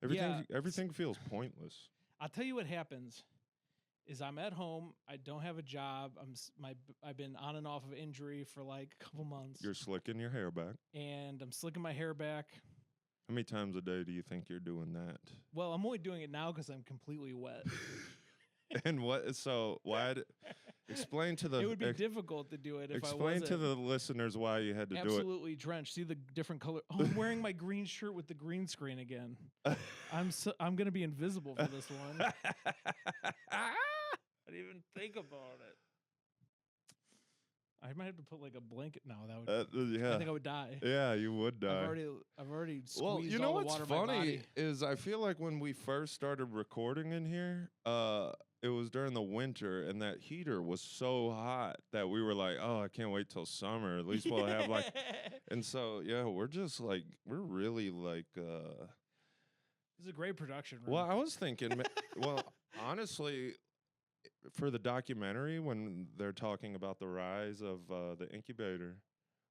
Everything feels pointless. I'll tell you what happens is I'm at home. I don't have a job. I've been on and off of injury for like a couple months. You're slicking your hair back. And I'm slicking my hair back. How many times a day do you think you're doing that? Well, I'm only doing it now because I'm completely wet. And what? So why? Explain to the. It would be difficult to do it if I wasn't. Explain to the listeners why you had to do it. Absolutely drenched. See the different color. Oh, I'm wearing my green shirt with the green screen again. I'm gonna be invisible for this one. I didn't even think about it. I might have to put like a blanket now. That would. Yeah. I think I would die. Yeah, you would die. I've already squeezed well, you know all the what's water in my funny body. is I feel like when we first started recording in here, it was during the winter, and that heater was so hot that we were like, "Oh, I can't wait till summer. At least we'll have like." And so, yeah, we're really like. This is a great production room. Well, I was thinking. Well, honestly, for the documentary, when they're talking about the rise of the Incubator,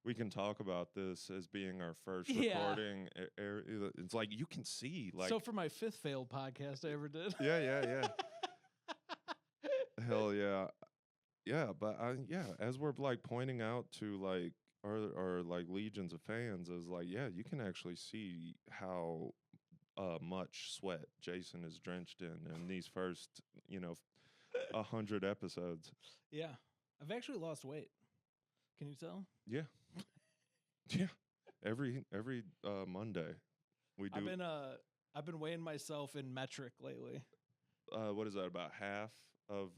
we can talk about this as being our first recording. It's like you can see, like. So for my 5th failed podcast I ever did. Yeah. Hell yeah. Yeah, but as we're like pointing out to like our like legions of fans is like, yeah, you can actually see how much sweat Jason is drenched in these first, 100 episodes. Yeah. I've actually lost weight. Can you tell? Yeah. Yeah. Every Monday we do. I've been weighing myself in metric lately. What is that, about half of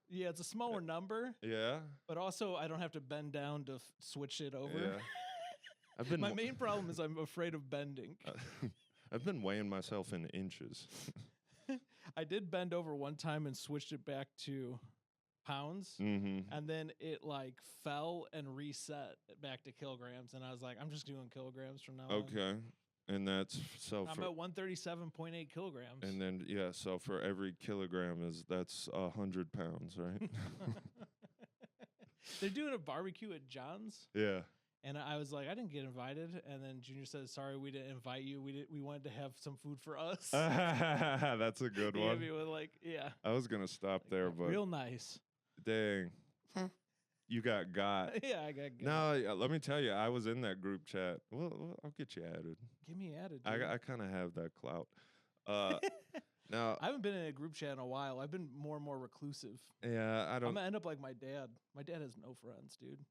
Yeah, it's a smaller number. Yeah. But also I don't have to bend down to switch it over. Yeah. My main problem is I'm afraid of bending. I've been weighing myself in inches. I did bend over one time and switched it back to pounds, and then it like fell and reset back to kilograms, and I was like, I'm just doing kilograms from now on. Okay. And that's so I'm at 137.8 kilograms. And then so for every kilogram that's 100 pounds, right? They're doing a barbecue at John's. Yeah. And I was like, I didn't get invited. And then Junior said, sorry, we didn't invite you. We wanted to have some food for us. That's a good one. I was gonna stop there, but real nice. Dang. You got. Yeah, I got. No, let me tell you, I was in that group chat. Well, I'll get you added. Get me added. Dude. I kind of have that clout. Now I haven't been in a group chat in a while. I've been more and more reclusive. Yeah, I don't. I'm gonna end up like my dad. My dad has no friends, dude.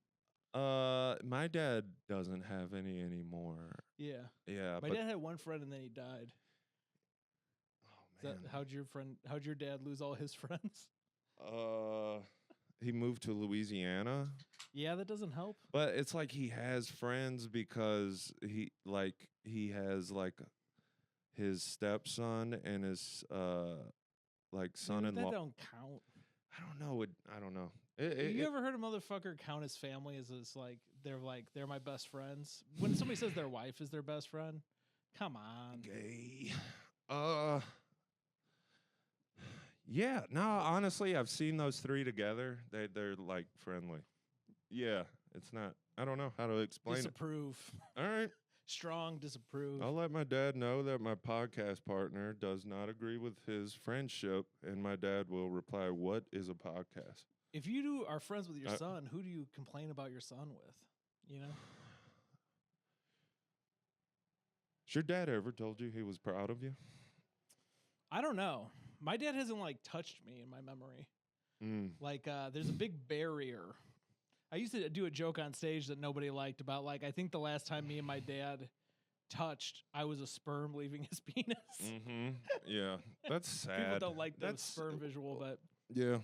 My dad doesn't have any anymore. Yeah. Yeah. My dad had one friend and then he died. Oh man. How'd your dad lose all his friends? He moved to Louisiana. Yeah, that doesn't help. But it's like he has friends because he has like his stepson and his like son-in-law. That don't count. I don't know. You ever heard a motherfucker count his family as they're my best friends? When somebody says their wife is their best friend, come on. Gay. Yeah, no, honestly, I've seen those three together. They're like friendly. Yeah, it's not. I don't know how to explain Disapprove. All right. Strong disapprove. I'll let my dad know that my podcast partner does not agree with his friendship, and my dad will reply, "What is a podcast?" If you are friends with your son, who do you complain about your son with? You know? Has your dad ever told you he was proud of you? I don't know. My dad hasn't like touched me in my memory. Like there's a big barrier. I used to do a joke on stage that nobody liked about like I think the last time me and my dad touched, I was a sperm leaving his penis. Mm-hmm. Yeah, that's sad. People don't like the sperm visual, but yeah,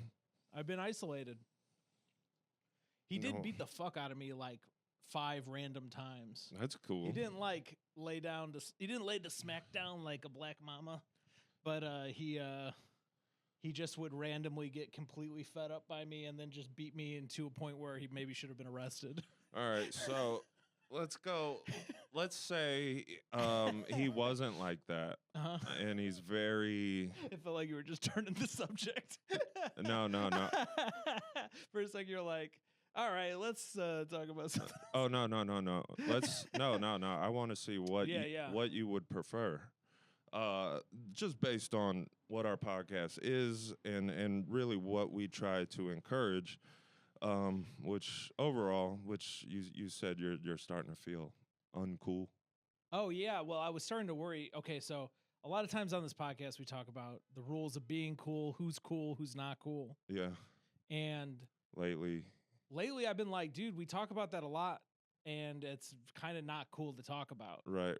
I've been isolated. He did beat the fuck out of me like 5 random times. That's cool. He didn't like lay the smack down like a black mama, but he just would randomly get completely fed up by me and then just beat me into a point where he maybe should have been arrested. All right, so let's go. Let's say he wasn't like that, and he's very. It felt like you were just turning the subject. No. For a second, you're like, "All right, let's talk about something." Oh no. Let's no. I want to see what you would prefer. just based on what our podcast is and really what we try to encourage, which overall, which you said you're starting to feel uncool. Oh yeah, well I was starting to worry. Okay, so a lot of times on this podcast we talk about the rules of being cool, who's not cool. Yeah. And Lately I've been like, dude, we talk about that a lot and it's kind of not cool to talk about. Right.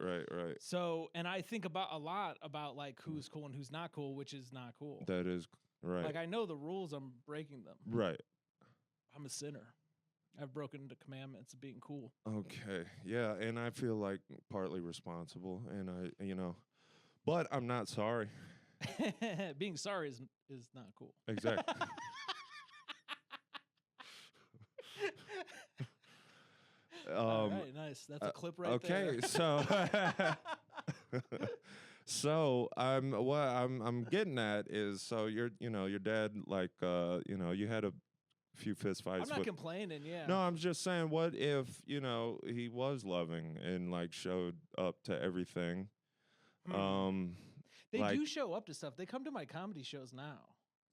So, and I think about a lot about like who's cool and who's not cool, which is not cool. That is right. Like I know the rules, I'm breaking them. Right. I'm a sinner. I've broken the commandments of being cool. Okay. Yeah, and I feel like partly responsible, and but I'm not sorry. Being sorry is not cool. Exactly. All right, nice. That's a clip right there. Okay, so what I'm getting at is, so your dad, like you had a few fist fights. I'm not complaining, yeah. No, I'm just saying, what if he was loving and like showed up to everything? They do show up to stuff. They come to my comedy shows now.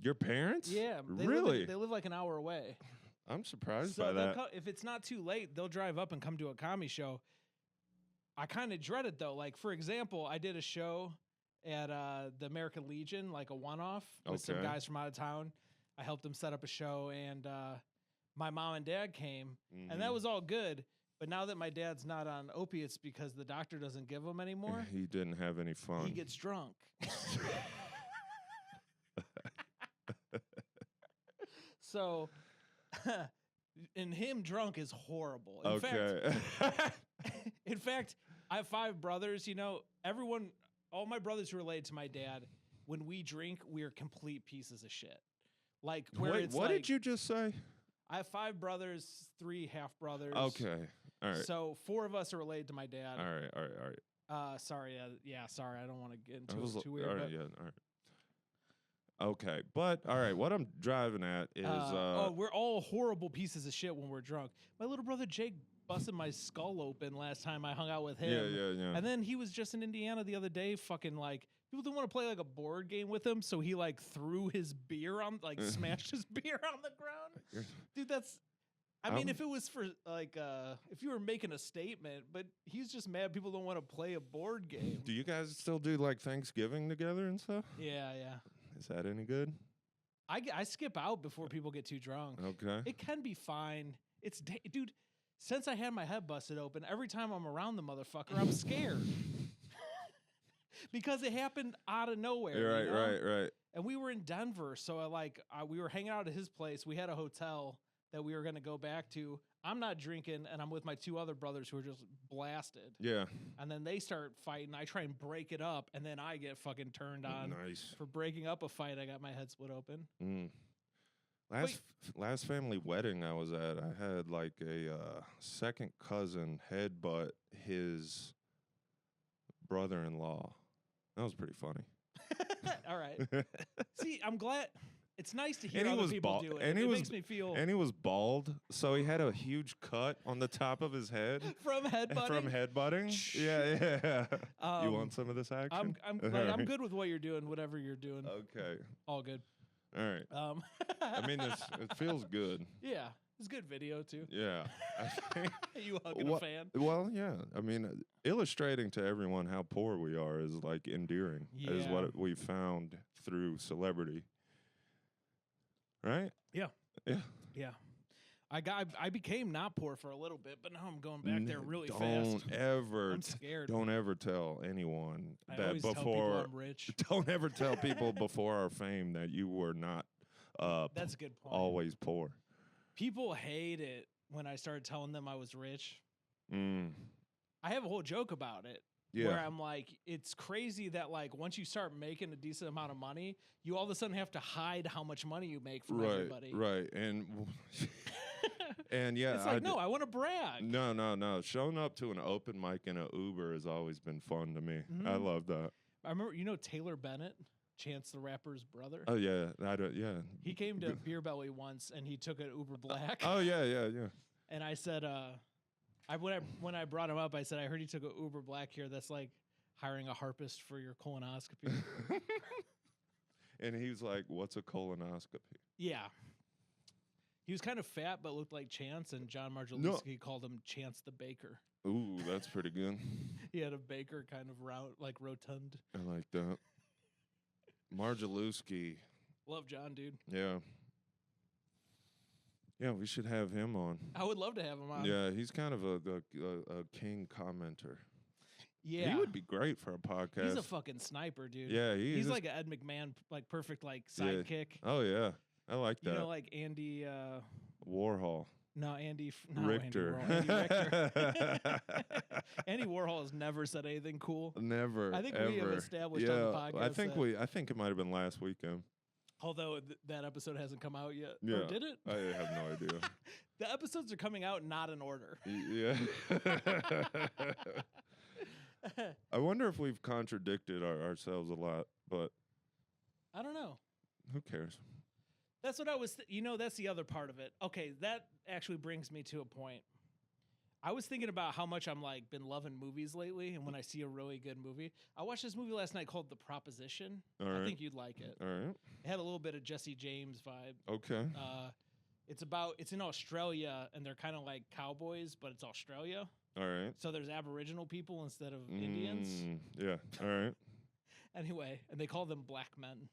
Your parents? Yeah, really? They live like an hour away. I'm surprised by that. If it's not too late, they'll drive up and come to a comedy show. I kind of dread it though. Like for example, I did a show at the American Legion, like a one-off with some guys from out of town. I helped them set up a show, and my mom and dad came, and that was all good. But now that my dad's not on opiates because the doctor doesn't give them anymore, he didn't have any fun. He gets drunk. So, and him drunk is horrible. In fact, I have 5 brothers. All my brothers who are related to my dad, when we drink, we are complete pieces of shit. Like, what did you just say? I have 5 brothers, 3 half brothers. Okay, all right. So 4 of us are related to my dad. All right. Sorry, sorry. I don't want to get into it too weird. All right. Okay, but all right. What I'm driving at is we're all horrible pieces of shit when we're drunk. My little brother Jake busted my skull open last time I hung out with him. Yeah. And then he was just in Indiana the other day, fucking like people didn't want to play like a board game with him, so he like threw his beer on, like smashed his beer on the ground. Dude, that's. I mean, if it was for like, if you were making a statement, but he's just mad people don't want to play a board game. Do you guys still do like Thanksgiving together and stuff? Yeah. Is that any good? I skip out before people get too drunk. Okay. It can be fine. Dude, since I had my head busted open, every time I'm around the motherfucker, I'm scared. Because it happened out of nowhere. Right. And we were in Denver, so we were hanging out at his place. We had a hotel that we were going to go back to. I'm not drinking, and I'm with my 2 other brothers who are just blasted. Yeah. And then they start fighting. I try and break it up, and then I get fucking turned on. Nice. For breaking up a fight, I got my head split open. Last family wedding I was at, I had like a second cousin headbutt his brother-in-law. That was pretty funny. All right. See, I'm glad. It's nice to hear other people do it. It makes me feel. And he was bald, so he had a huge cut on the top of his head from headbutting. Yeah. You want some of this action? I'm good with what you're doing. Whatever you're doing. Okay. All good. All right. I mean, it feels good. Yeah, it's good video too. Yeah. You hugging a fan? Well, yeah. I mean, illustrating to everyone how poor we are is like endearing. Yeah. Is what we found through celebrity. Right? Yeah. I became not poor for a little bit, but now I'm going back there really fast. I'm scared. Don't ever tell anyone that before. Tell people I'm rich. Don't ever tell people before our fame that you were not. That's a good point. Always poor. People hate it when I started telling them I was rich. I have a whole joke about it. Yeah. Where I'm like, it's crazy that like once you start making a decent amount of money, you all of a sudden have to hide how much money you make from everybody. Right. And yeah, it's like, I want to brag. No. Showing up to an open mic in an Uber has always been fun to me. I love that. I remember, Taylor Bennett, Chance the Rapper's brother. Oh yeah, He came to Beer Belly once and he took an Uber Black. Oh yeah. And I said, when I brought him up, I said, I heard he took an Uber Black here. That's like hiring a harpist for your colonoscopy. And he was like, "What's a colonoscopy?" Yeah. He was kind of fat, but looked like Chance, and John Margeluski called him Chance the Baker. Ooh, that's pretty good. He had a baker kind of like rotund. I like that. Margeluski. Love John, dude. Yeah. Yeah, we should have him on. I would love to have him on. Yeah, he's kind of a king commenter. Yeah. He would be great for a podcast. He's a fucking sniper, dude. Yeah, he's like an Ed McMahon, like perfect like sidekick. Oh yeah, I like that. You know, like Andy Warhol. No, Richter. Andy Richter. Andy Warhol has never said anything cool. Never. I think ever. we have established on the podcast. I think it might have been last weekend. Although that episode hasn't come out yet. Yeah. Or did it? I have no idea. The episodes are coming out not in order. Yeah. I wonder if we've contradicted ourselves a lot, but I don't know. Who cares? That's what I was, that's the other part of it. Okay, that actually brings me to a point. I was thinking about how much I'm like been loving movies lately, and when I see a really good movie, I watched this movie last night called The Proposition. I think you'd like it. All right. It had a little bit of Jesse James vibe. Okay. It's in Australia, and they're kind of like cowboys, but it's Australia. All right. So there's Aboriginal people instead of Indians. Yeah. All right. Anyway, and they call them black men.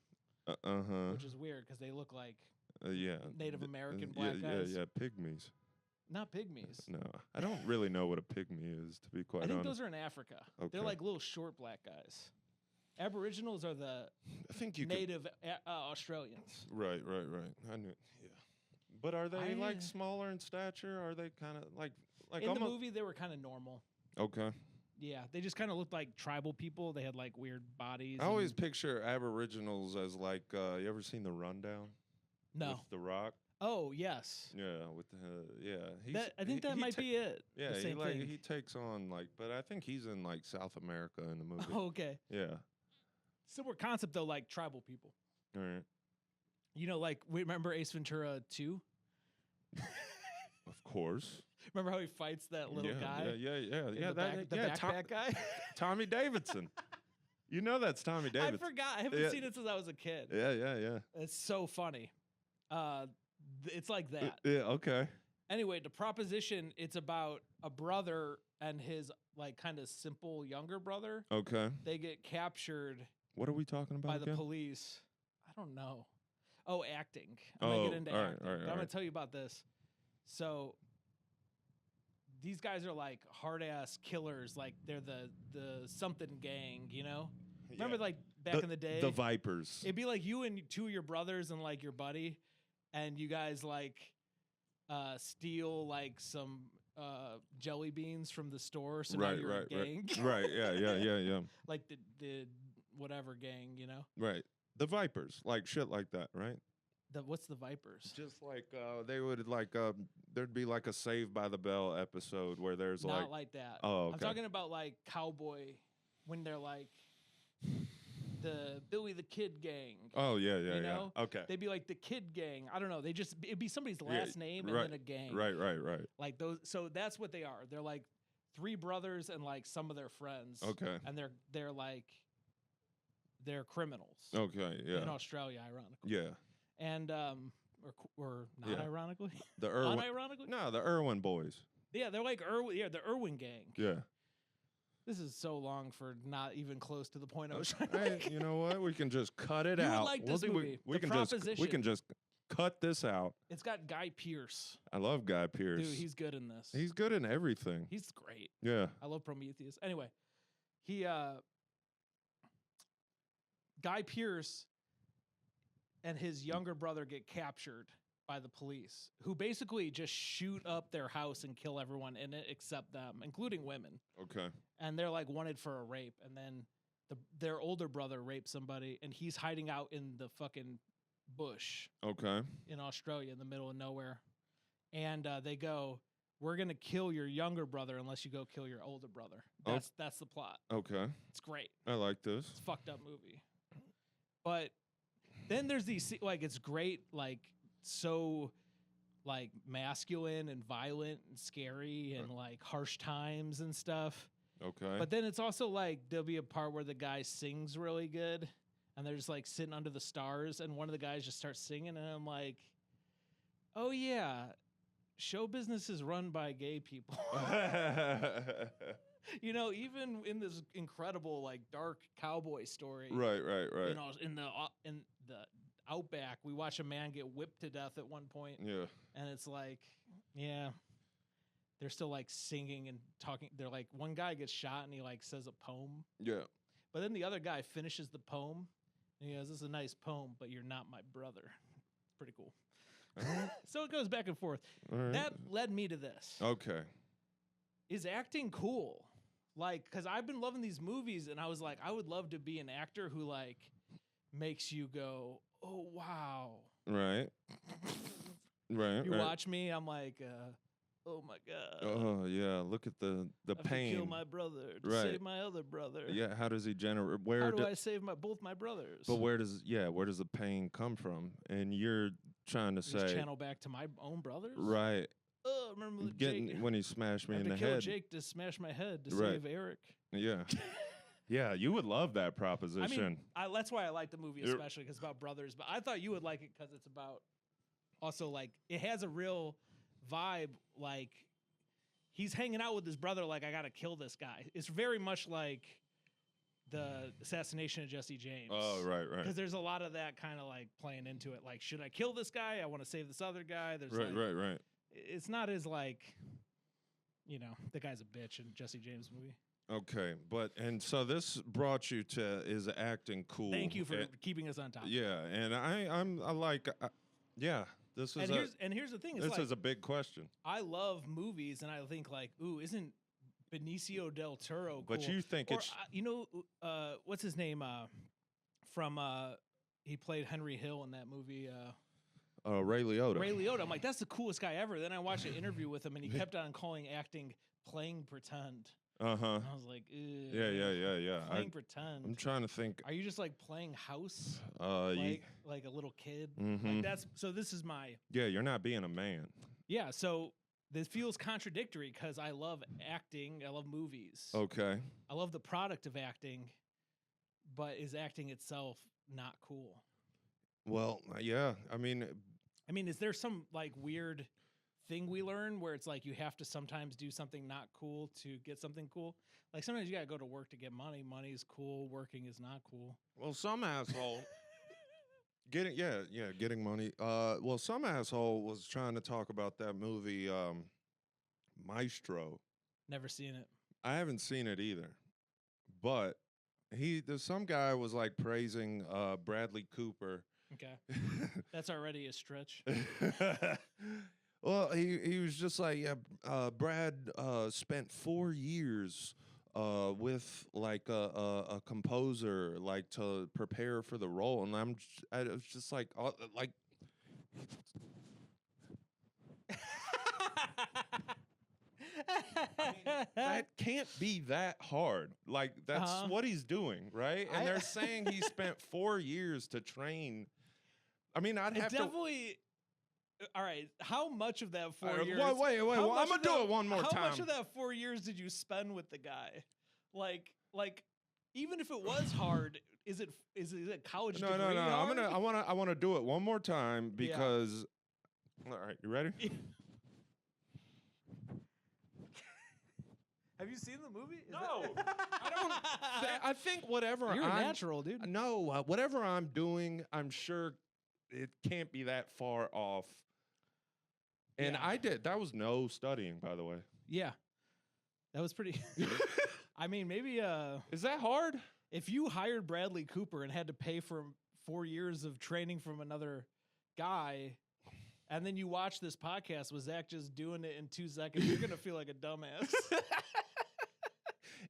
Which is weird because they look like Native American black guys. Yeah, pygmies. Not pygmies. No, I don't really know what a pygmy is, to be quite honest. I think those are in Africa. Okay. They're like little short black guys. Aboriginals are the native Australians. Right. I knew. Yeah. But are they like smaller in stature? Are they kind of like in the movie? They were kind of normal. Okay. Yeah, they just kind of looked like tribal people. They had like weird bodies. I always picture Aboriginals as like, you ever seen The Rundown? No. With The Rock? Oh, yes. Yeah, with I think that might be it. Yeah, he takes on like, but I think he's in like South America in the movie. Oh, okay. Yeah. Similar concept though, like tribal people. All right. Like we remember Ace Ventura 2? Of course. Remember how he fights that little guy? Yeah. The backpack guy? Tommy Davidson. You know that's Tommy Davidson. I forgot. I haven't seen it since I was a kid. Yeah. It's so funny. It's like that. Yeah, okay. Anyway, The Proposition, it's about a brother and his like kind of simple younger brother. Okay. They get captured. What are we talking about by the police? I don't know. Oh, acting. I'm gonna get into acting. All right, I'm gonna tell you about this. So these guys are like hard ass killers. Like they're the something gang, Remember like back in the day? The Vipers. It'd be like you and two of your brothers and like your buddy, and you guys like steal like some jelly beans from the store. So now you're a gang. Right. Yeah. Like the whatever gang, Right. The Vipers, like shit like that, right? What's the Vipers? Just like they would like there'd be like a Saved by the Bell episode where there's not like that. Oh, okay. I'm talking about like cowboy when they're like the Billy the Kid gang. Oh yeah. Okay. They'd be like the Kid gang. I don't know. It'd be somebody's last name and then a gang. Right. Like those. So that's what they are. They're like three brothers and like some of their friends. Okay. And they're criminals. Okay. Yeah. In Australia, ironically. Yeah. And or not ironically. The Irwin. Unironically? No, the Irwin boys. Yeah, they're like Irwin. Yeah, the Irwin gang. Yeah. This is so long for not even close to the point I was trying to make. You know what? We can just cut it you out. Would like this movie. We can just cut this out. It's got Guy Pearce. I love Guy Pearce. Dude, he's good in this. He's good in everything. He's great. Yeah. I love Prometheus. Anyway, Guy Pearce and his younger brother get captured by the police, who basically just shoot up their house and kill everyone in it except them, including women. Okay. And they're like wanted for a rape, and then their older brother rapes somebody, and he's hiding out in the fucking bush. Okay. In Australia, in the middle of nowhere, and they go, "We're gonna kill your younger brother unless you go kill your older brother." That's the plot. Okay. It's great. I like this. It's a fucked up movie. But then there's these, like, it's great, like, so, like, masculine and violent and scary and, like, harsh times and stuff. Okay. But then it's also like there'll be a part where the guy sings really good, and they're just like sitting under the stars, and one of the guys just starts singing, and I'm like, oh yeah, show business is run by gay people. You know, even in this incredible like dark cowboy story, right. you know, in the outback, we watch a man get whipped to death at one point, Yeah. and it's like, yeah, they're still like singing and talking. They're like, one guy gets shot and he like says a poem, Yeah. but then the other guy finishes the poem and he goes, "This is a nice poem, but you're not my brother." Pretty cool. So it goes back and forth. Right. That led me to this. Okay. Is acting cool? Like, because I've been loving these movies, and I was like, I would love to be an actor who like makes you go, "Oh wow!" Right. Right. You right. watch me, I'm like, "Oh my god!" Oh yeah, look at the I have pain. to kill my brother to Right. save my other brother. Yeah, how does he generate? How do I save both my brothers? But where does the pain come from? And you're trying to Just say channel back to my own brothers. right. Oh, remember Jake? When he smashed me I in had the to kill head. Jake to smash my head to Right. save Eric. Yeah. Yeah, you would love that proposition. I mean, that's why I like the movie, You're- especially because it's about brothers. But I thought you would like it because it's about also like it has a real vibe. Like he's hanging out with his brother. Like, I gotta kill this guy. It's very much like the assassination of Jesse James. Oh, right. Because there's a lot of that kind of like playing into it. Like, should I kill this guy? I want to save this other guy. There's Right. It's not as like, you know, the guy's a bitch in Jesse James movie. Okay, and so this brought you to is acting cool. Thank you for keeping us on top. Yeah, and I like yeah. This is here's the thing. It's this like, is a big question. I love movies, and I think like, ooh, isn't Benicio del Toro cool? But you think it's you know, what's his name? From he played Henry Hill in that movie. Ray Liotta. Ray Liotta. I'm like, that's the coolest guy ever. Then I watched an interview with him, and he kept on calling acting playing pretend. Uh-huh. And I was like, ew, Yeah. playing pretend. I'm trying to think. Are you just like playing house? Like a little kid? Mhm. Like so this is my Yeah, you're not being a man. Yeah, so this feels contradictory because I love acting, I love movies. Okay. I love the product of acting, but is acting itself not cool? Well, yeah. I mean, is there some like weird thing we learn where it's like you have to sometimes do something not cool to get something cool? Like sometimes you gotta go to work to get money. Money is cool. Working is not cool. well, some asshole getting money. Well, some asshole was trying to talk about that movie Maestro. Never seen it. I haven't seen it either. But there's some guy was like praising Bradley Cooper. Okay. That's already a stretch. Well, he was just like, yeah, Brad spent 4 years with like a composer, like to prepare for the role, and I was just like, that can't be that hard. Like that's what he's doing, right? And they're saying he spent 4 years to train. I mean, I'd have definitely. All right, how much of that 4 years? Wait. Well, I'm gonna do it one more time. How much of that 4 years did you spend with the guy? Like, even if it was hard, is it college degree? No. Hard? I wanna do it one more time because. Yeah. All right, you ready? Have you seen the movie? No, I don't. I think whatever You're I'm, a natural, dude. No, whatever I'm doing, I'm sure it can't be that far off. And Yeah. I did. That was no studying, by the way. Yeah, that was pretty. I mean, maybe Is that hard? if you hired Bradley Cooper and had to pay for 4 years of training from another guy, and then you watch this podcast with Zach just doing it in 2 seconds, you're gonna feel like a dumbass.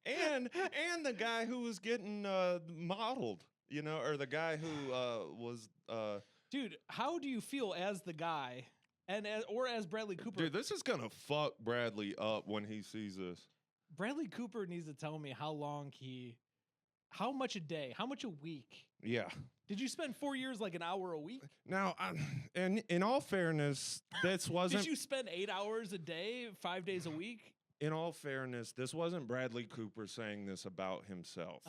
and the guy who was getting modeled, you know, or the guy who was. Dude, how do you feel as the guy, or as Bradley Cooper? Dude, this is gonna fuck Bradley up when he sees this. Bradley Cooper needs to tell me how much a day, how much a week. Yeah. Did you spend 4 years like an hour a week? Now, and in all fairness, this wasn't. Did you spend 8 hours a day, 5 days a week? in all fairness, this wasn't Bradley Cooper saying this about himself.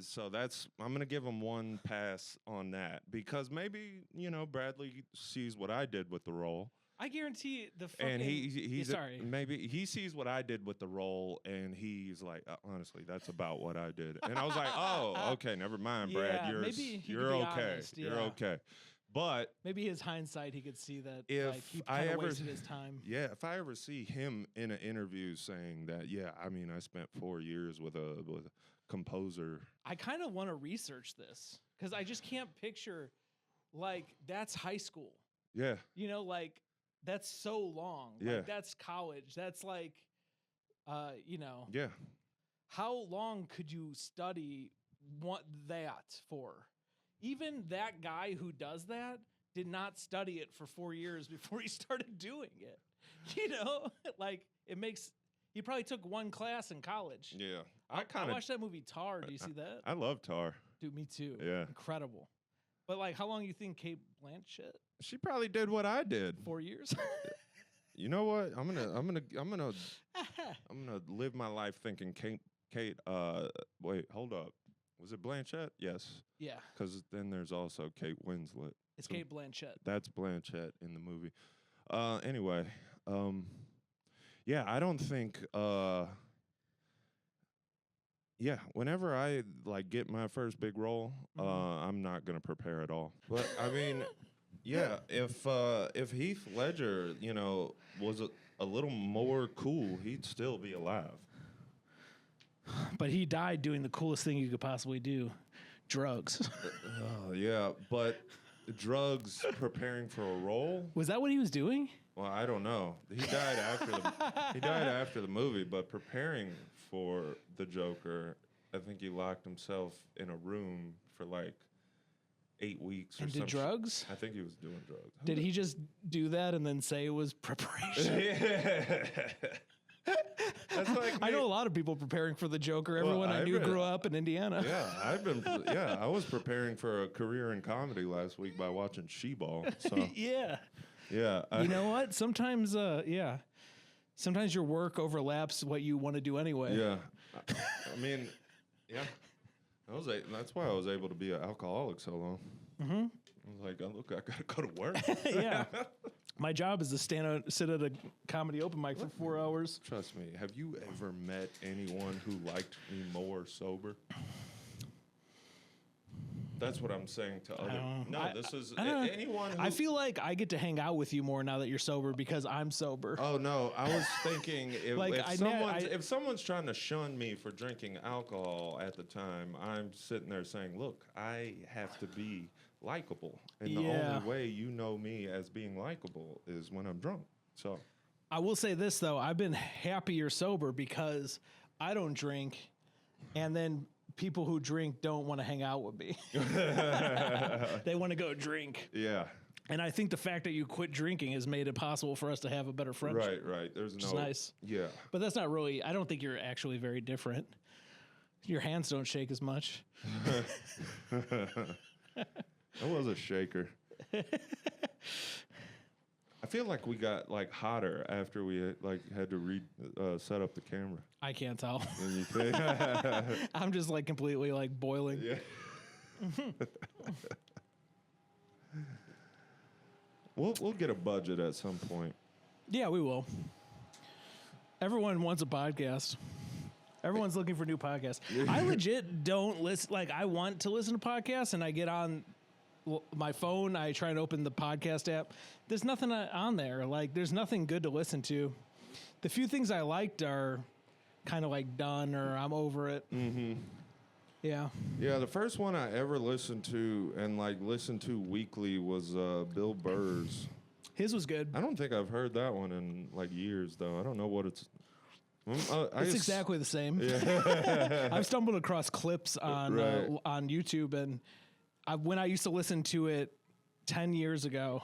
So I'm going to give him one pass on that because maybe, Bradley sees what I did with the role. I guarantee the fucking... And he's sorry. Maybe he sees what I did with the role, and he's like, honestly, that's about what I did. And I was like, oh, okay, never mind, Brad. Yeah, You're okay. Honest, You're okay. But maybe his hindsight, he could see that if he kind of wasted his time. Yeah, if I ever see him in an interview saying that, I spent 4 years with a composer. I kind of want to research this because I just can't picture, that's high school. Yeah. That's so long. Yeah. That's college. That's Yeah. How long could you study that for? Even that guy who does that did not study it for 4 years before he started doing it. He probably took one class in college. Yeah. I watched that movie Tar. Do you see that? I love Tar. Dude, me too. Yeah. Incredible. But how long you think Kate Blanchett? She probably did what I did. 4 years. You know what? I'm gonna live my life thinking Kate. Wait, hold up. Was it Blanchett? Yes. Yeah. Because then there's also Kate Winslet. It's Kate Blanchett. That's Blanchett in the movie. Anyway, I don't think. Whenever I get my first big role, I'm not gonna prepare at all. But I mean, if Heath Ledger, was a little more cool, he'd still be alive. But he died doing the coolest thing you could possibly do, drugs. But drugs preparing for a role? Was that what he was doing? Well, I don't know. He died after the movie, but preparing for the Joker, I think he locked himself in a room for 8 weeks or something. And did drugs? I think he was doing drugs. Did he just do that and then say it was preparation? That's I know a lot of people preparing for the Joker. Everyone I knew grew up in Indiana. Yeah, I was preparing for a career in comedy last week by watching She-Ball. So. Yeah. Yeah. You know what? Sometimes, sometimes your work overlaps what you want to do anyway. Yeah. I mean, yeah. That's why I was able to be an alcoholic so long. Mm-hmm. I was like, look, I got to go to work. Yeah. My job is to sit at a comedy open mic for 4 hours. Trust me. Have you ever met anyone who liked me more sober? That's what I'm saying to others. Anyone who... I feel like I get to hang out with you more now that you're sober because I'm sober. Oh, no. I was thinking if someone's trying to shun me for drinking alcohol at the time, I'm sitting there saying, look, I have to be likable. And the only way you know me as being likable is when I'm drunk. So I will say this, though. I've been happier sober because I don't drink, and then people who drink don't want to hang out with me. They want to go drink. Yeah. And I think the fact that you quit drinking has made it possible for us to have a better friendship. Right. Which is nice. Yeah. But that's not really, I don't think you're actually very different. Your hands don't shake as much. I was a shaker. I feel like we got hotter after we had to set up the camera. I can't tell. You think? I'm just completely boiling. Yeah. We'll get a budget at some point. Yeah, we will. Everyone wants a podcast. Everyone's looking for new podcasts. I legit don't listen. I want to listen to podcasts, and I get on my phone. I try and open the podcast app. There's nothing on there. There's nothing good to listen to. The few things I liked are kind of done, or I'm over it. Mm-hmm. Yeah. Yeah, the first one I ever listened to and listened to weekly was Bill Burr's. His was good. I don't think I've heard that one in years, though. I don't know what it's... It's exactly the same. Yeah. I've stumbled across clips on YouTube, and when I used to listen to it 10 years ago,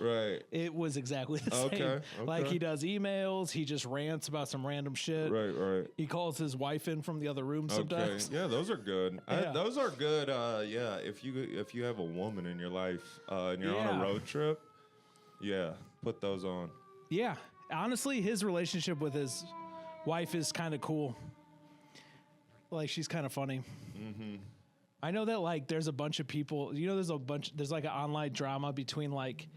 it was exactly the same. Okay. He does emails, he just rants about some random shit. Right. He calls his wife in from the other room sometimes. Okay. Yeah, those are good. Yeah. Those are good. If you have a woman in your life and you're on a road trip, put those on. Yeah. Honestly, his relationship with his wife is kind of cool. Like, she's kind of funny. Mm-hmm. I know that, like, there's a bunch of people, there's like an online drama between like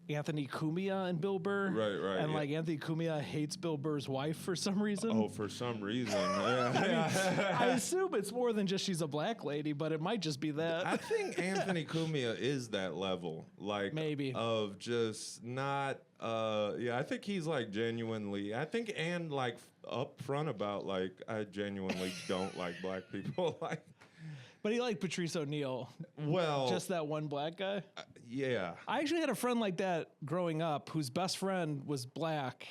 Anthony Cumia and Bill Burr. Right. And like Anthony Cumia hates Bill Burr's wife for some reason. Oh, for some reason. Yeah. I assume it's more than just she's a black lady, but it might just be that. I think Anthony Cumia is that level. Like, maybe. Of just not, I think he's like genuinely, and like upfront about like, I genuinely don't like black people. Like, but he liked Patrice O'Neal. Well, just that one black guy. Yeah. I actually had a friend like that growing up whose best friend was black.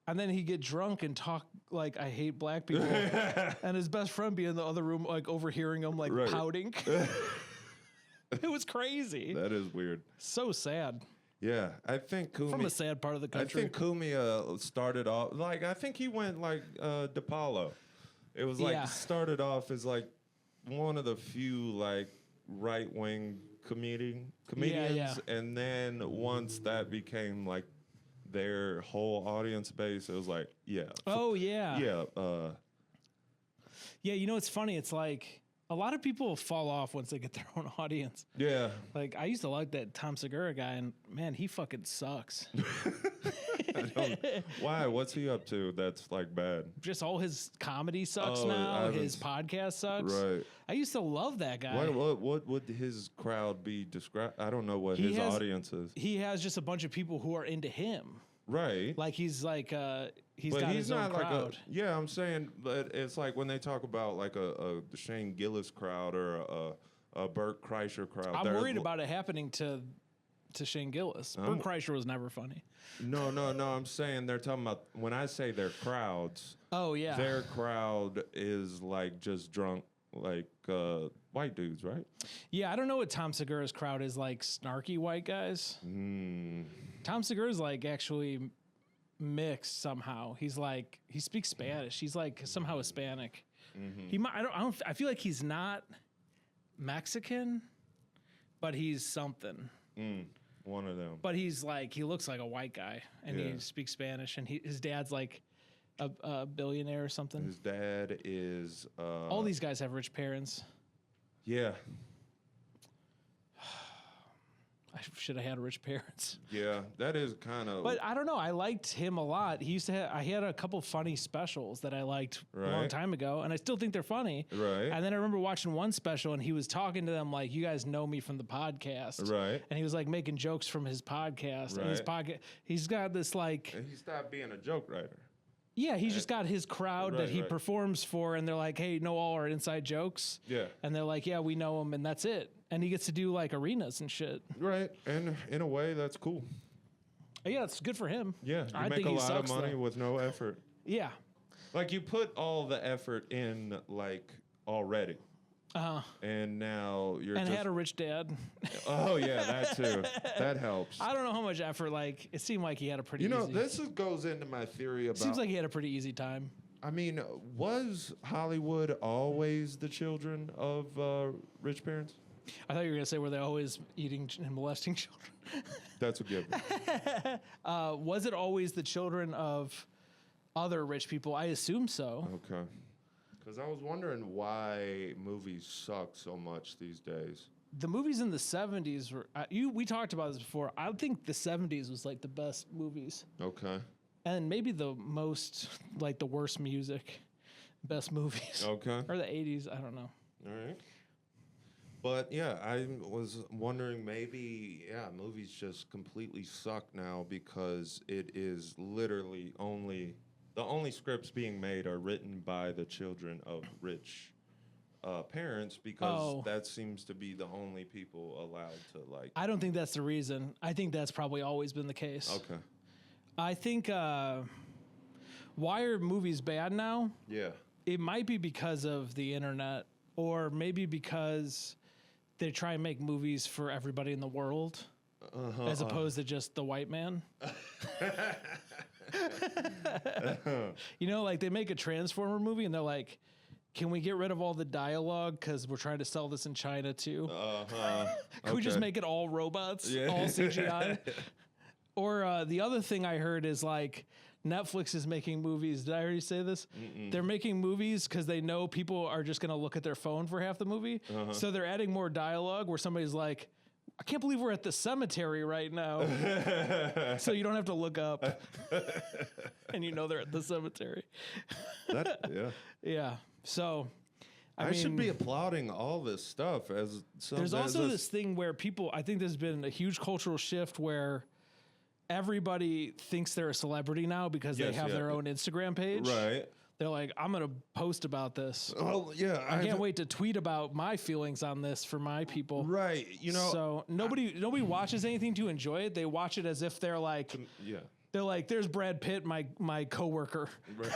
And then he'd get drunk and talk like, I hate black people. And his best friend be in the other room, like overhearing him, like pouting. It was crazy. That is weird. So sad. Yeah. I think Cumia. From a sad part of the country. I think Cumia started off, like, I think he went like DePaulo. It was like, started off as like one of the few like right-wing comedians. And then once that became like their whole audience base, it was like, yeah. You know, it's funny. It's like a lot of people fall off once they get their own audience. Yeah. Like, I used to like that Tom Segura guy, and man, he fucking sucks. Why? What's he up to that's like bad? Just all his comedy sucks now. His podcast sucks. Right. I used to love that guy. What would his crowd be described? I don't know what his audience is. He has just a bunch of people who are into him. Right. Like, he's like, he's his own crowd. I'm saying, but it's like when they talk about like a Shane Gillis crowd or a Bert Kreischer crowd. I'm worried about it happening to Shane Gillis. Bert Kreischer was never funny. No. I'm saying they're talking about, when I say their crowds. Oh, yeah. Their crowd is like just drunk, like white dudes, right? Yeah, I don't know what Tom Segura's crowd is, like snarky white guys. Tom Segura's like actually mixed somehow. He's like, he speaks Spanish. He's like somehow Hispanic. He might, I feel like he's not Mexican, but he's something. One of them. But he's like, he looks like a white guy, and he speaks Spanish, and his dad's like a billionaire or something. His dad is... all these guys have rich parents. Yeah. I should have had rich parents. Yeah, that is kind of... But I don't know. I liked him a lot. He used to have... I had a couple funny specials that I liked a long time ago, and I still think they're funny. Right. And then I remember watching one special, and he was talking to them like, you guys know me from the podcast. Right. And he was like making jokes from his podcast. Right. And his podcast... He's got this like... And he stopped being a joke writer. Yeah, he's just got his crowd that he performs for, and they're like, hey, know all our inside jokes. Yeah. And they're like, yeah, we know him, and that's it. And he gets to do like arenas and shit. Right. And in a way, that's cool. Yeah, it's good for him. Yeah. You make a lot of money with no effort. Yeah. Like, you put all the effort in, like, already. And now you're had a rich dad. Oh, yeah, that too. That helps. I don't know how much effort, like, it seemed like he had a pretty easy... this goes into my theory about... Seems like he had a pretty easy time. I mean, was Hollywood always the children of rich parents? I thought you were going to say, were they always eating and molesting children? That's a given. Was it always the children of other rich people? I assume so. Okay. Because I was wondering why movies suck so much these days. The movies in the 70s were... we talked about this before. I think the 70s was like the best movies. Okay. And maybe the most, like the worst music, best movies. Okay. Or the 80s, I don't know. All right. But yeah, I was wondering maybe, movies just completely suck now because it is literally the only scripts being made are written by the children of rich parents because that seems to be the only people allowed to like. I don't think that's the reason. I think that's probably always been the case. Okay. I think why are movies bad now? Yeah. It might be because of the internet, or maybe because they try and make movies for everybody in the world as opposed to just the white man. You know, like they make a Transformer movie and they're like, can we get rid of all the dialogue because we're trying to sell this in China too? Can we just make it all robots, all CGI? Or the other thing I heard is like, Netflix is making movies. Did I already say this? They're making movies because they know people are just going to look at their phone for half the movie. So they're adding more dialogue where somebody's like, I can't believe we're at the cemetery right now. So you don't have to look up. And you know they're at the cemetery. Yeah. So I mean, should be applauding all this stuff as there's also this thing where people, I think there's been a huge cultural shift where everybody thinks they're a celebrity now because they have their own Instagram page. Right. They're like, I'm going to post about this. Oh, yeah. I can't wait to tweet about my feelings on this for my people. Right. You know, so nobody watches anything to enjoy it. They watch it as if they're like, they're like, there's Brad Pitt, my coworker. Right.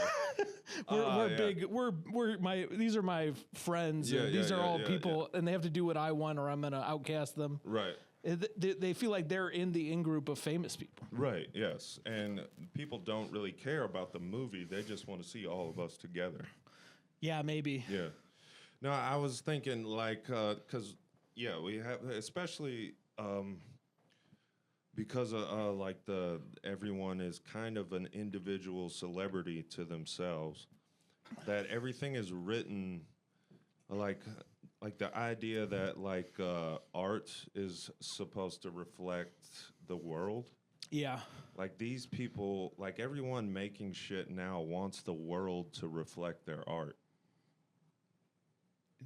we're big. These are my friends. And these are all people, and they have to do what I want, or I'm gonna outcast them. Right. They feel like they're in the in group of famous people. Right. Yes. And people don't really care about the movie. They just want to see all of us together. Yeah, maybe. Yeah. No, I was thinking like, because we have, especially. Because like everyone is kind of an individual celebrity to themselves, that everything is written like the idea that like art is supposed to reflect the world. Yeah. Like these people, like everyone making shit now wants the world to reflect their art.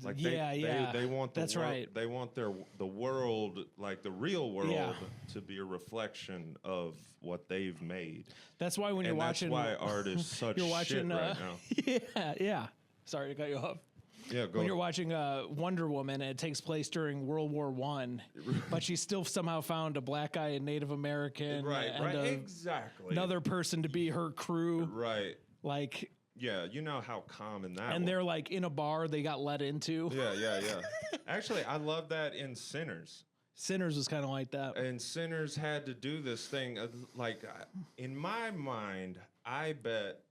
Like they want that's right. They want the world, like the real world, to be a reflection of what they've made. That's why when you're watching, that's why art is such shit right now. Yeah. Sorry to cut you off. Yeah, go. When you're watching Wonder Woman and it takes place during World War I, but she still somehow found a black guy, a Native American, exactly, another person to be her crew, right? Like. Yeah, you know how common that. And they're like in a bar they got let into. Yeah. Actually, I love that in Sinners. Sinners was kind of like that. And Sinners had to do this thing. Like, in my mind, I bet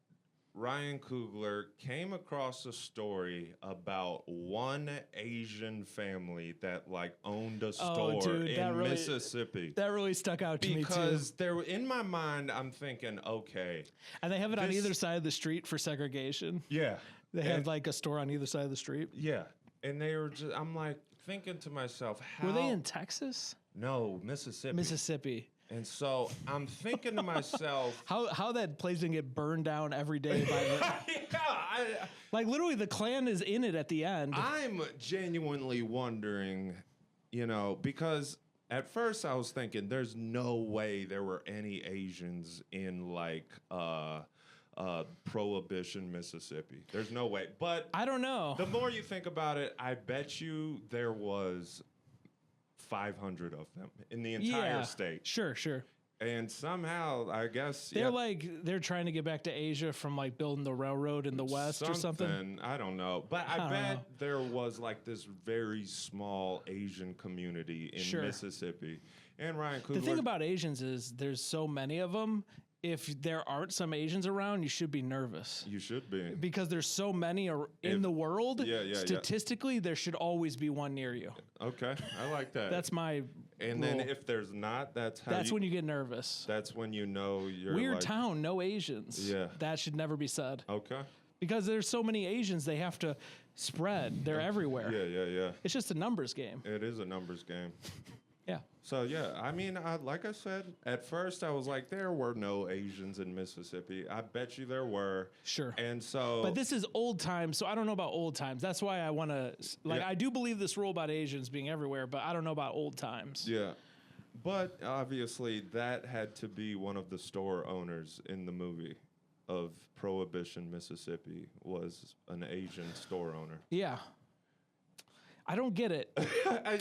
Ryan Coogler came across a story about one Asian family that like owned a store in Mississippi. That really stuck out to me too. Because in my mind, I'm thinking, okay. And they have it on either side of the street for segregation. Yeah. They had like a store on either side of the street. Yeah. And they were just, I'm like thinking to myself, how. Were they in Texas? No, Mississippi. Mississippi. And so I'm thinking to myself, how that place didn't get burned down every day by the like literally the Klan is in it at the end. I'm genuinely wondering, because at first I was thinking there's no way there were any Asians in like Prohibition, Mississippi. There's no way. But I don't know. The more you think about it, I bet you there was 500 of them in the entire state. Sure. And somehow, I guess they're trying to get back to Asia from like building the railroad in the West or something. I don't know, but I bet there was like this very small Asian community in Mississippi. And Ryan Coogler. The thing about Asians is there's so many of them. If there aren't some Asians around, you should be nervous. You should be. Because there's so many in the world. Statistically, there should always be one near you. Okay, I like that. That's my And rule. then if there's not, that's when you get nervous. That's when you know you're Weird town, no Asians. Yeah. That should never be said. Okay. Because there's so many Asians, they have to spread. They're everywhere. Yeah. It's just a numbers game. It is a numbers game. Yeah. So, I mean, like I said, at first I was like, there were no Asians in Mississippi. I bet you there were. Sure. And so. But this is old times, so I don't know about old times. That's why I want to, I do believe this rule about Asians being everywhere, but I don't know about old times. Yeah. But obviously that had to be one of the store owners in the movie of Prohibition, Mississippi, was an Asian store owner. Yeah. I don't get it. But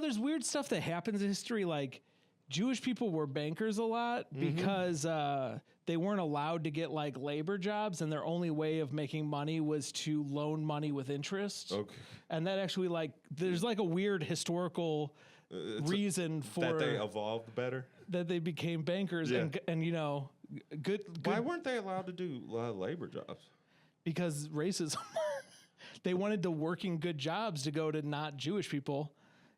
there's weird stuff that happens in history. Like Jewish people were bankers a lot because they weren't allowed to get like labor jobs, and their only way of making money was to loan money with interest. Okay. And that actually there's like a weird historical reason for that they evolved better, that they became bankers and good. Why weren't they allowed to do labor jobs? Because racism. They wanted the working good jobs to go to not Jewish people.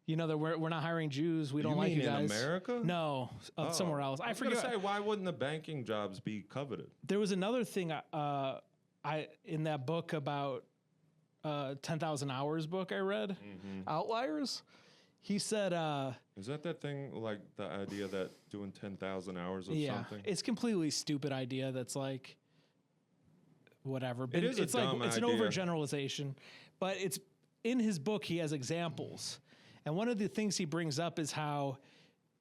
You know that we're not hiring Jews. We don't You like mean you guys. in America? No, somewhere else. I was forget. gonna say, why wouldn't the banking jobs be coveted? There was another thing I in that book about 10,000 Hours book I read, Outliers. He said, "Is that thing like the idea that doing 10,000 hours of something?" It's completely stupid idea. That's like whatever. But it's like dumb it's an idea. overgeneralization. But it's in his book. He has examples, and one of the things he brings up is how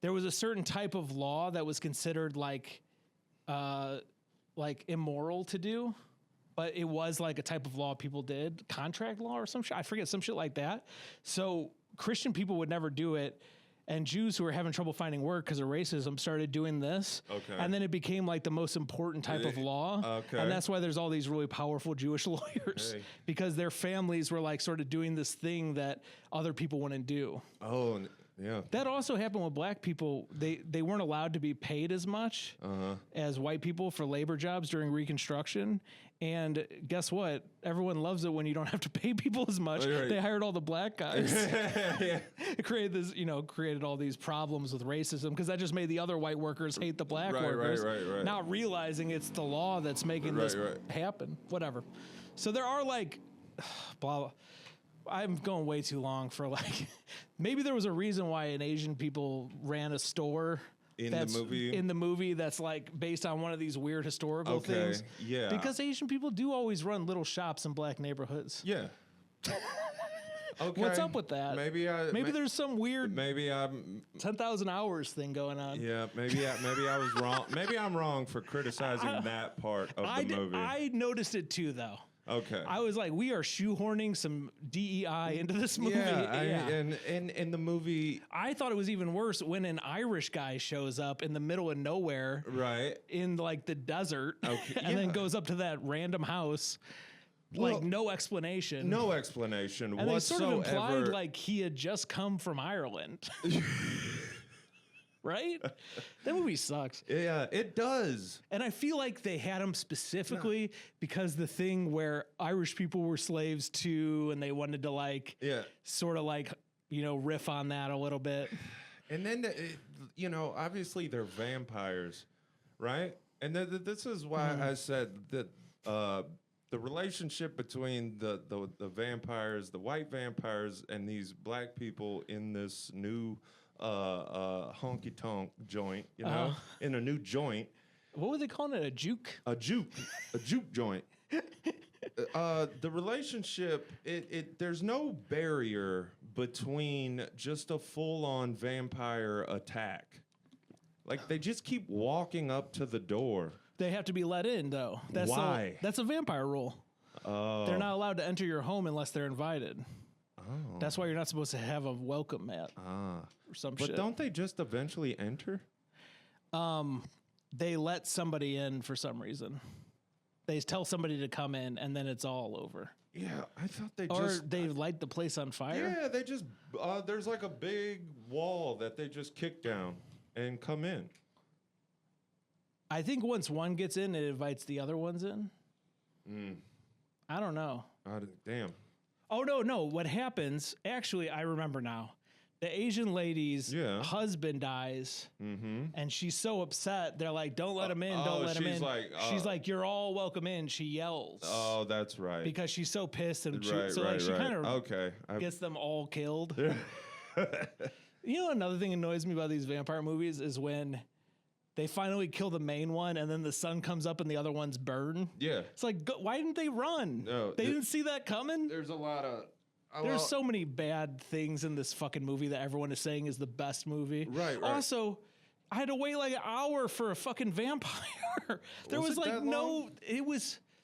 there was a certain type of law that was considered like immoral to do. But it was like a type of law people did, contract law or some shit. I forget, some shit like that. So Christian people would never do it. And Jews who were having trouble finding work because of racism started doing this. Okay. And then it became like the most important type of law. Okay. And that's why there's all these really powerful Jewish lawyers. Hey. Because their families were like sort of doing this thing that other people wouldn't do. Oh, yeah. That also happened with black people. They weren't allowed to be paid as much as white people for labor jobs during Reconstruction. And guess what? Everyone loves it when you don't have to pay people as much. Right. They hired all the black guys. Yeah. It created all these problems with racism because that just made the other white workers hate the black workers. Right. Not realizing it's the law that's making this happen. Whatever. So there are like, blah, blah. I'm going way too long for like, maybe there was a reason why an Asian people ran a store in the movie that's like based on one of these weird historical things. Yeah. Because Asian people do always run little shops in black neighborhoods. Yeah. Okay. What's up with that? Maybe there's some weird maybe I'm 10,000 Hours thing going on. Yeah, maybe I was wrong. Maybe I'm wrong for criticizing that part of the movie. I noticed it too though. Okay. I was like, we are shoehorning some DEI into this movie. And the movie, I thought it was even worse when an Irish guy shows up in the middle of nowhere, right, in like the desert, okay, and then goes up to that random house, like no explanation. No explanation and whatsoever. They sort of implied like he had just come from Ireland. Right? That movie sucks. Yeah, it does. And I feel like they had him specifically because the thing where Irish people were slaves too, and they wanted to like, sort of like, riff on that a little bit. And then, obviously they're vampires, right? And this is why I said that the relationship between the vampires, the white vampires, and these black people in this new honky tonk joint, in a new joint. What were they calling it? A juke? A juke joint. The relationship, there's no barrier between just a full on vampire attack. Like they just keep walking up to the door. They have to be let in though. Why? That's a vampire rule. Oh. They're not allowed to enter your home unless they're invited. Oh. That's why you're not supposed to have a welcome mat. Or some shit. But don't they just eventually enter? They let somebody in for some reason. They tell somebody to come in, and then it's all over. Yeah, I thought Or they light the place on fire. Yeah, they just there's like a big wall that they just kick down and come in. I think once one gets in, it invites the other ones in. I don't know. Damn. Oh, no. What happens, actually, I remember now. The Asian lady's husband dies, and she's so upset. They're like, don't let him in, don't let him in. She's like, you're all welcome in. She yells. Oh, that's right. Because she's so pissed. And she kind of gets them all killed. You know, another thing annoys me about these vampire movies is when they finally kill the main one, and then the sun comes up and the other ones burn. Yeah. It's like, why didn't they run? No, they didn't see that coming? There's a lot of... There's so many bad things in this fucking movie that everyone is saying is the best movie. Right. Also, I had to wait like an hour for a fucking vampire. There was like no...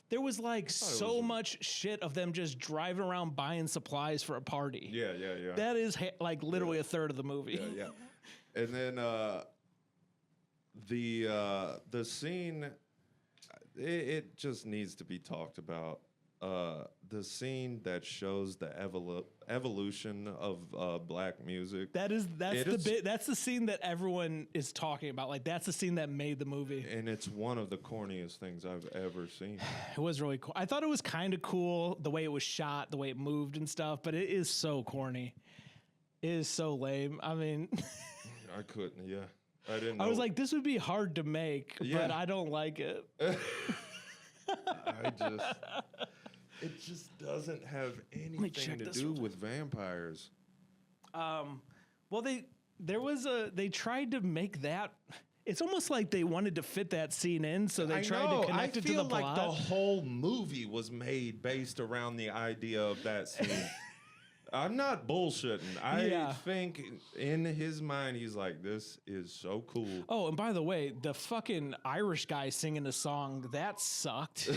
There was like so much shit of them just driving around buying supplies for a party. Yeah. That is like literally a third of the movie. Yeah. And then... the scene, it just needs to be talked about. The scene that shows the evolution of black music. That's the scene that everyone is talking about. Like that's the scene that made the movie. And it's one of the corniest things I've ever seen. It was really cool. I thought it was kind of cool the way it was shot, the way it moved and stuff, but it is so corny. It is so lame. I mean, I couldn't. Yeah, I didn't know. I was like, this would be hard to make, but I don't like it. It just doesn't have anything to do with vampires. Well, they tried to make that. It's almost like they wanted to fit that scene in, so they tried to connect it to the plot. I feel like the whole movie was made based around the idea of that scene. I'm not bullshitting. I think in his mind, he's like, this is so cool. Oh, and by the way, the fucking Irish guy singing the song, that sucked.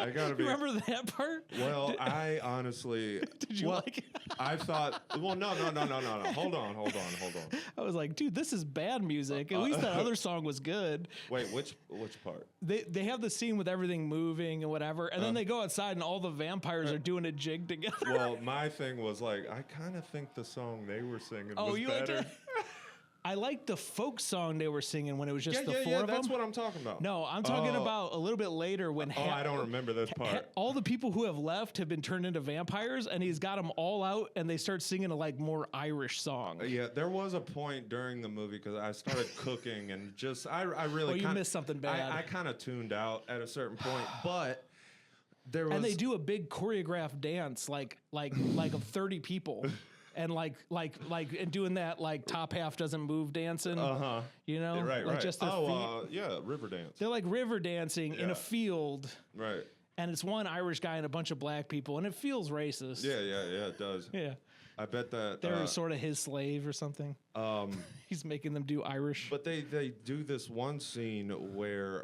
I gotta be. Remember that part? Well, I honestly. Did you like it? I thought. Well, no. Hold on. I was like, dude, this is bad music. At least that other song was good. Wait, which part? They have the scene with everything moving and whatever, and then they go outside and all the vampires are doing a jig together. Well, my thing was like, I kind of think the song they were singing was better. I liked the folk song they were singing when it was just the four of them. That's what I'm talking about. No, I'm talking about a little bit later when I don't remember this part. All the people who have left have been turned into vampires, and he's got them all out, and they start singing a like more Irish song. Yeah, there was a point during the movie because I started cooking and just I really you missed something bad. I kind of tuned out at a certain point, but there was and they do a big choreographed dance like of 30 people. And and doing that like top half doesn't move dancing, you know, right. Just river dance. They're like river dancing in a field, right? And it's one Irish guy and a bunch of black people, and it feels racist. Yeah, it does. Yeah, I bet that they're sort of his slave or something. He's making them do Irish. But they do this one scene where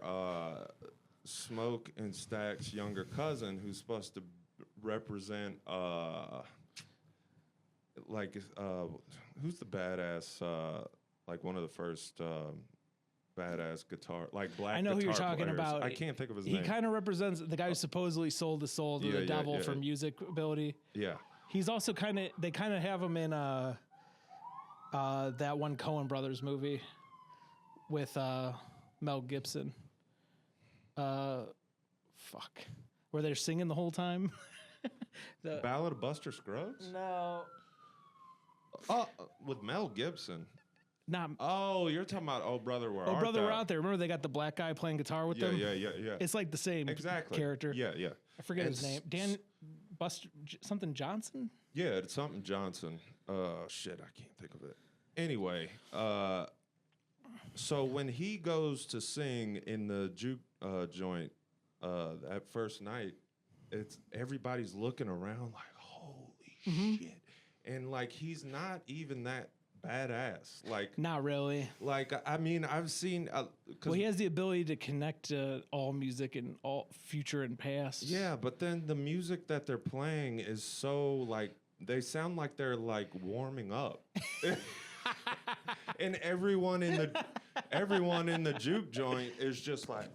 Smoke and Stack's younger cousin, who's supposed to represent who's the badass? Like one of the first badass guitar, like black. I know who you're guitar talking players. about. I can't think of his name. He kind of represents the guy who supposedly sold his soul to the devil for music ability. Yeah. He's also they kind of have him in that one Coen Brothers movie with Mel Gibson. Where they're singing the whole time. The Ballad of Buster Scruggs? No. With Mel Gibson. Not. Oh, you're talking about Oh Brother We're Out There. Remember they got the black guy playing guitar with them? Yeah. It's like the same character. Yeah. I forget his name. Dan Buster something Johnson? Yeah, it's something Johnson. Shit, I can't think of it. Anyway, so when he goes to sing in the juke joint that first night, it's everybody's looking around like, holy shit. And like he's not even that badass. Like not really. Like I mean, I've seen he has the ability to connect to all music and all future and past. Yeah, but then the music that they're playing is so like they sound like they're like warming up. And everyone in the juke joint is just like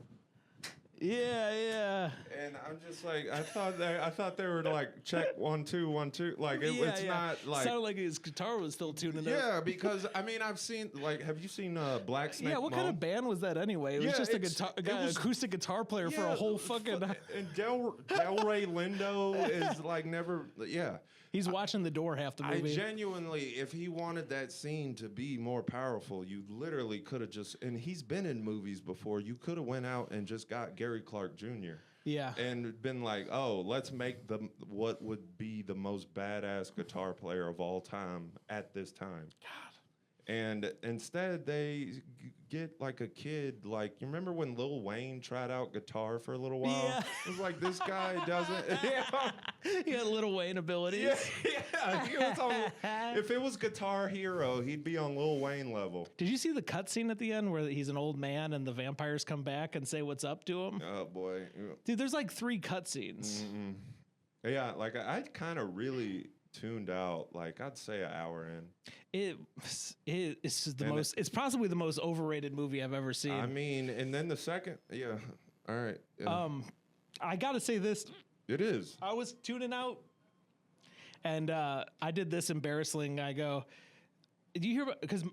Yeah. And I'm just like, I thought they were like check 1 2 1 2. Like it's not like sounded like his guitar was still tuning up. Yeah, because I mean I've seen have you seen Black Snake? Yeah, what kind of band was that anyway? It was just an acoustic guitar player for a whole fucking. And Del Rey Lindo is like never. Yeah. He's watching the door half the movie. I genuinely, if he wanted that scene to be more powerful, you literally could have just, and he's been in movies before, you could have went out and just got Gary Clark Jr. Yeah. And been like, oh, let's make what would be the most badass guitar player of all time at this time. God. And instead, they get like a kid. Like, you remember when Lil Wayne tried out guitar for a little while? Yeah. It was like, this guy doesn't. He had Lil Wayne abilities. Yeah. He was if it was Guitar Hero, he'd be on Lil Wayne level. Did you see the cutscene at the end where he's an old man and the vampires come back and say what's up to him? Oh, boy. Dude, there's like 3 cutscenes. Mm-mm. Yeah, like I kind of really tuned out, like I'd say an hour in. It's the most. It's possibly the most overrated movie I've ever seen. I mean, and then the second, all right. Yeah. I gotta say this. It is. I was tuning out, and I did this embarrassing. I go, do you hear about? Because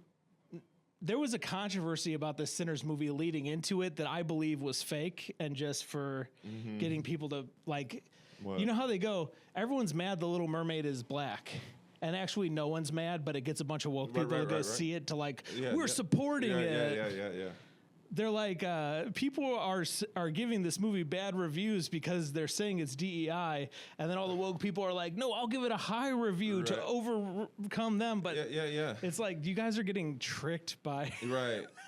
there was a controversy about the Sinners movie leading into it that I believe was fake and just for getting people to like. What? You know how they go, everyone's mad the Little Mermaid is black. and actually no one's mad, but it gets a bunch of woke people to go see it to like, we're supporting it. Yeah. They're like, people are giving this movie bad reviews because they're saying it's DEI, and then all the woke people are like, no, I'll give it a high review to overcome them. But it's like you guys are getting tricked by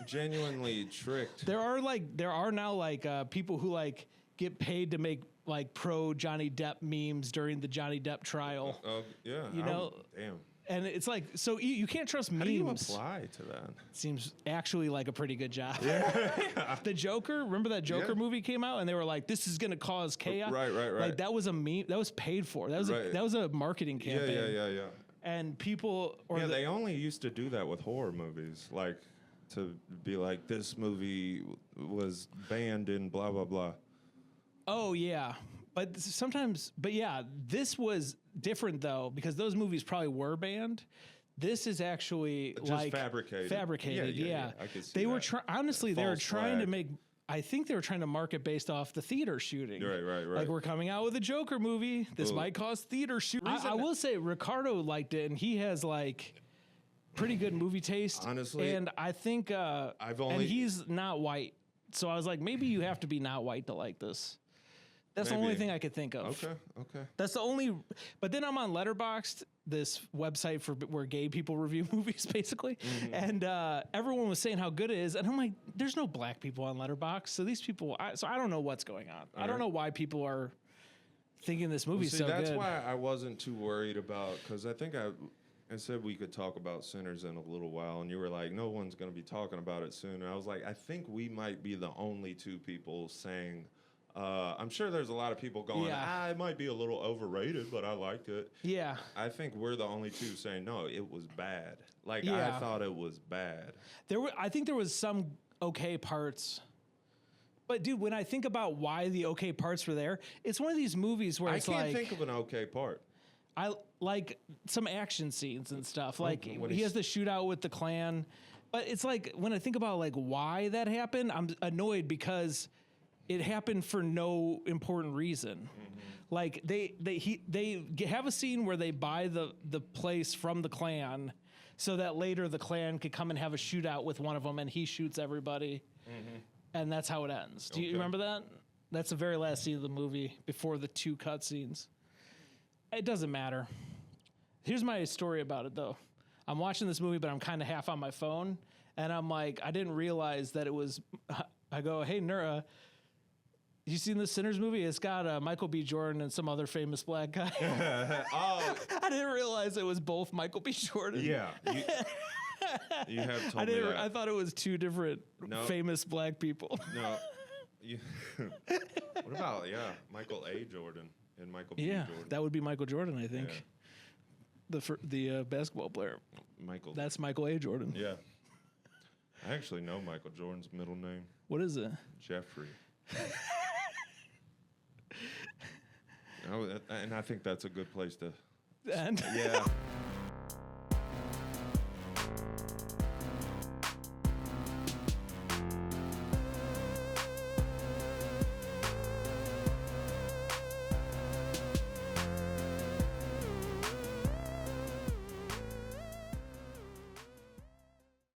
genuinely tricked. There are now like people who like get paid to make like pro Johnny Depp memes during the Johnny Depp trial. You know, damn. And it's like, so you can't trust memes. How do you apply to that? Seems actually like a pretty good job. Yeah. The Joker, remember that Joker movie came out and they were like, this is going to cause chaos. Right. Like that was a meme. That was paid for. That was a marketing campaign. Yeah. And people... they only used to do that with horror movies. Like, to be like, this movie was banned in blah, blah, blah. Oh, yeah. But sometimes, this was different though, because those movies probably were banned. This is actually just like fabricated. Yeah. I could see they were honestly, they were trying to make. I think they were trying to market based off the theater shooting. Right. Like we're coming out with a Joker movie. This might cause theater shooting. I will say Ricardo liked it, and he has like pretty good movie taste. Honestly, and I think and he's not white, so I was like, maybe you have to be not white to like this. That's the only thing I could think of. Okay. That's the only. But then I'm on Letterboxd, this website where gay people review movies, basically, and everyone was saying how good it is, and I'm like, there's no black people on Letterboxd, so these people. So I don't know what's going on. I don't know why people are thinking this movie's so that's good. That's why I wasn't too worried about, because I think I said we could talk about Sinners in a little while, and you were like, no one's going to be talking about it soon. And I was like, I think we might be the only two people saying. I'm sure there's a lot of people going, it might be a little overrated, but I liked it. Yeah. I think we're the only two saying, no, it was bad. Like, I thought it was bad. I think there was some okay parts. But, dude, when I think about why the okay parts were there, it's one of these movies where it's like... I can't think of an okay part. I like some action scenes and stuff. Like, he has the shootout with the Klan. But it's like, when I think about, like, why that happened, I'm annoyed because... it happened for no important reason. Like they have a scene where they buy the place from the Klan, so that later the Klan could come and have a shootout with one of them, and he shoots everybody, and that's how it ends. Do you remember that? That's the very last scene of the movie before the two cutscenes. It doesn't matter. Here's my story about it though. I'm watching this movie, but I'm kind of half on my phone, and I'm like, I didn't realize that it was. I go, hey Nura. You seen the Sinners movie? It's got Michael B. Jordan and some other famous black guy. I didn't realize it was both Michael B. Jordan. Yeah. You have told me that. I thought it was two different famous black people. No. What about, Michael A. Jordan and Michael B. Jordan? Yeah, that would be Michael Jordan, I think. Yeah. The basketball player. Michael. That's Michael A. Jordan. Yeah. I actually know Michael Jordan's middle name. What is it? Jeffrey. And I think that's a good place to... And yeah.